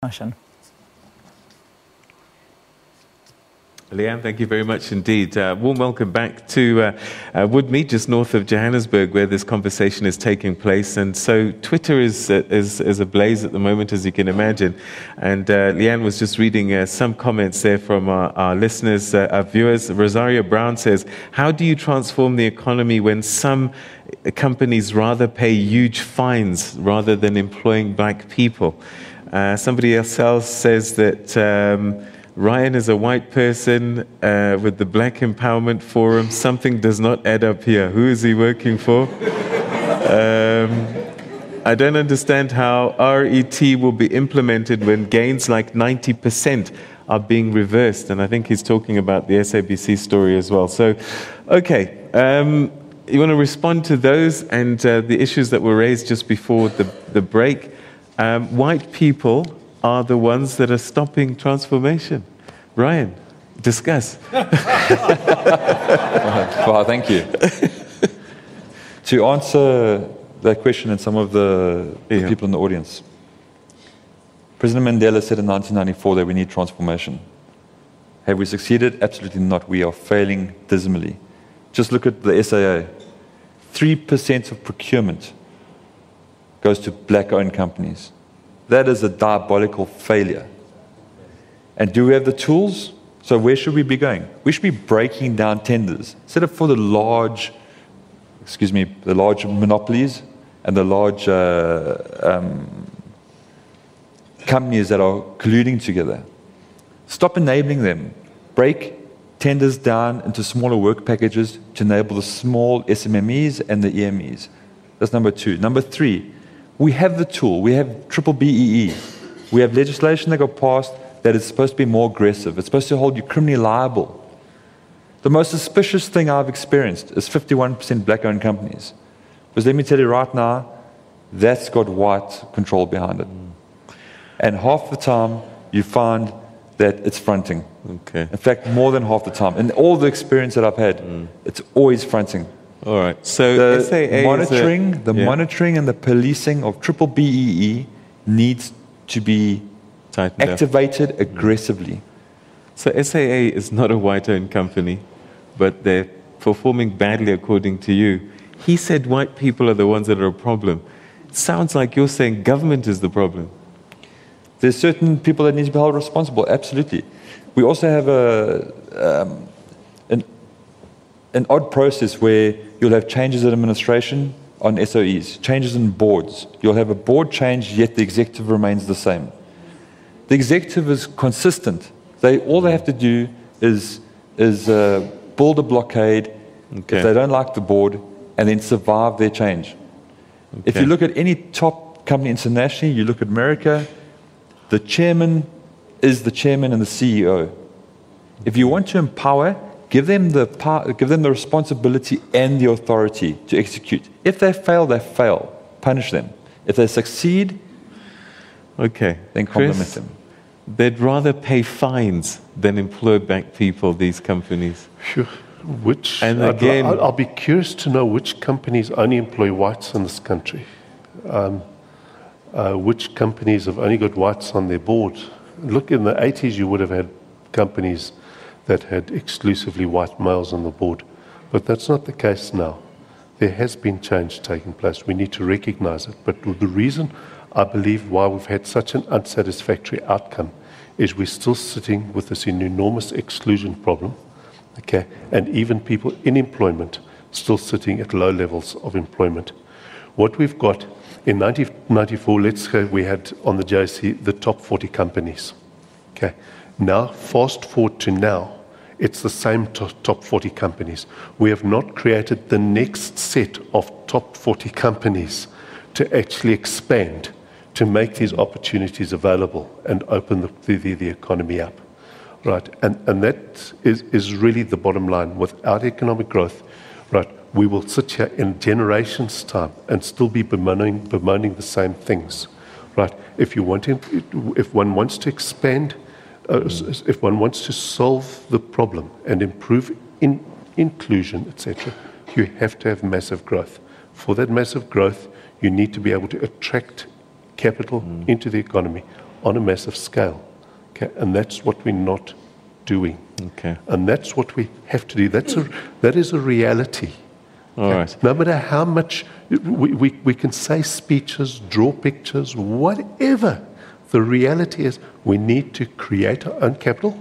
Fashion. Leanne, thank you very much indeed. Warm welcome back to Woodmead, just north of Johannesburg, where this conversation is taking place. And so Twitter is ablaze at the moment, as you can imagine. And Leanne was just reading some comments there from our listeners, our viewers. Rosario Brown says, how do you transform the economy when some companies rather pay huge fines rather than employing black people? Somebody else says that Ryan is a white person with the Black Empowerment Forum. Something does not add up here. Who is he working for? I don't understand how RET will be implemented when gains like 90% are being reversed. And I think he's talking about the SABC story as well. So, okay. You want to respond to those and the issues that were raised just before the break? White people are the ones that are stopping transformation. Ryan, discuss. Well, thank you. To answer that question and some of the people in the audience, President Mandela said in 1994 that we need transformation. Have we succeeded? Absolutely not. We are failing dismally. Just look at the SAA. 3% of procurement goes to black-owned companies. That is a diabolical failure. And do we have the tools? So where should we be going? We should be breaking down tenders. Instead of for the large monopolies and the large companies that are colluding together. Stop enabling them. Break tenders down into smaller work packages to enable the small SMMEs and the EMEs. That's number two. Number three, we have the tool. We have triple BEE. We have legislation that got passed that is supposed to be more aggressive. It's supposed to hold you criminally liable. The most suspicious thing I've experienced is 51% black-owned companies. Because let me tell you right now, that's got white control behind it. And half the time, you find that it's fronting. Okay. In fact, more than half the time. In all the experience that I've had, it's always fronting. All right. So The SAA monitoring and the policing of triple BEE needs to be activated aggressively. So SAA is not a white-owned company, but they're performing badly according to you. He said white people are the ones that are a problem. It sounds like you're saying government is the problem. There's certain people that need to be held responsible, absolutely. We also have an odd process where you'll have changes in administration on SOEs, changes in boards. You'll have a board change, yet the executive remains the same. The executive is consistent. All they have to do is build a blockade if they don't like the board, and then survive their change. If you look at any top company internationally, you look at America, the chairman is the chairman and the CEO. If you want to empower, give them the responsibility and the authority to execute. If they fail, they fail. Punish them. If they succeed, then compliment them. They'd rather pay fines than employ black people, these companies. Sure. I'll be curious to know which companies only employ whites in this country. Which companies have only got whites on their board. Look, in the 80s, you would have had companies that had exclusively white males on the board. But that's not the case now. There has been change taking place. We need to recognize it. But the reason I believe why we've had such an unsatisfactory outcome is we're still sitting with this enormous exclusion problem, and even people in employment still sitting at low levels of employment. What we've got in 1994, let's say we had on the JSE the top 40 companies. Now, fast forward to now, it's the same top 40 companies. We have not created the next set of top 40 companies to actually expand, to make these opportunities available and open the economy up. Right, and that is really the bottom line. Without economic growth, right, we will sit here in generations' time and still be bemoaning the same things. Right, if one wants to expand, if one wants to solve the problem and improve inclusion, etc., you have to have massive growth. For that massive growth, you need to be able to attract capital into the economy, on a massive scale. Okay? And that's what we're not doing. Okay. And that's what we have to do. That is a reality. All right. No matter how much we can say speeches, draw pictures, whatever, the reality is we need to create our own capital.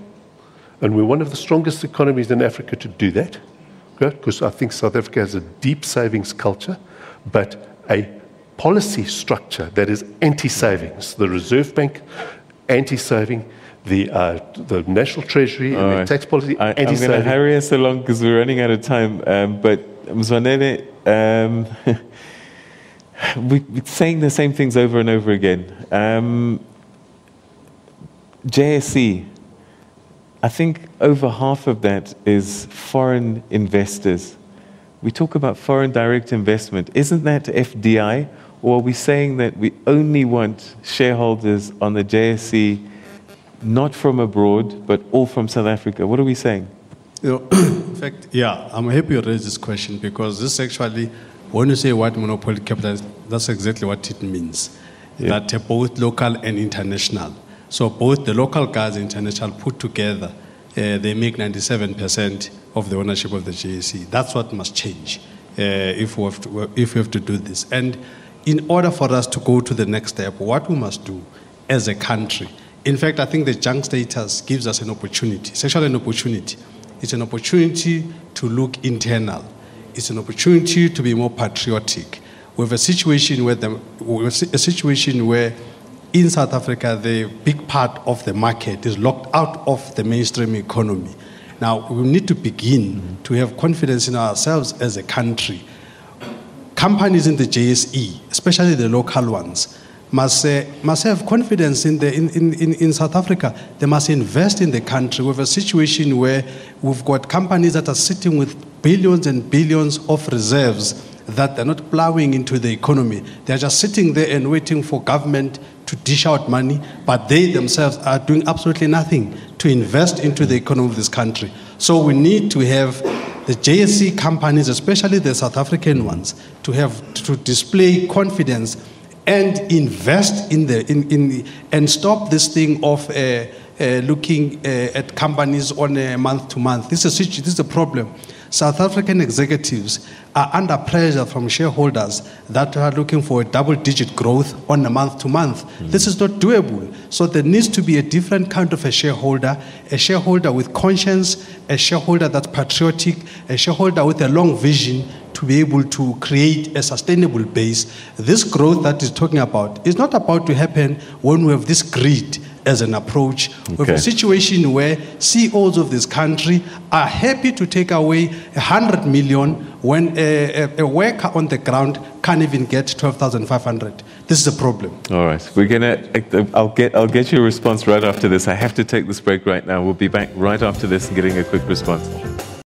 And we're one of the strongest economies in Africa to do that. Because I think South Africa has a deep savings culture, but a policy structure that is anti-savings. The Reserve Bank, anti-saving. The National Treasury and the tax policy, anti-saving. I'm going to hurry us along because we're running out of time. But Mzwanele, we're saying the same things over and over again. JSE, I think over half of that is foreign investors. We talk about foreign direct investment. Isn't that FDI? Or are we saying that we only want shareholders on the JSE not from abroad, but all from South Africa? What are we saying? In fact, yeah, I'm happy you raised this question because this actually, when you say white monopoly capital, that's exactly what it means. Yeah. That both local and international. So both the local guys and international put together, they make 97% of the ownership of the JSE. That's what must change if we have to do this. And in order for us to go to the next step, what we must do as a country. In fact, I think the junk status gives us an opportunity. It's actually an opportunity. It's an opportunity to look internal. It's an opportunity to be more patriotic. We have a situation where in South Africa, the big part of the market is locked out of the mainstream economy. Now, we need to begin to have confidence in ourselves as a country. Companies in the JSE, especially the local ones, must have confidence in South Africa. They must invest in the country. We have a situation where we've got companies that are sitting with billions and billions of reserves that they're not plowing into the economy. They're just sitting there and waiting for government to dish out money, but they themselves are doing absolutely nothing to invest into the economy of this country. So we need to have the JSE companies, especially the South African ones, to display confidence and invest and stop this thing of looking at companies on a month to month. This is a problem. South African executives are under pressure from shareholders that are looking for a double-digit growth on a month-to-month. This is not doable. So there needs to be a different kind of a shareholder with conscience, a shareholder that's patriotic, a shareholder with a long vision to be able to create a sustainable base. This growth that he's talking about is not about to happen when we have this greed as an approach. Okay. We have a situation where CEOs of this country are happy to take away 100 million when a worker on the ground can't even get 12,500. This is a problem. All right, I'll get your response right after this. I have to take this break right now. We'll be back right after this and getting a quick response.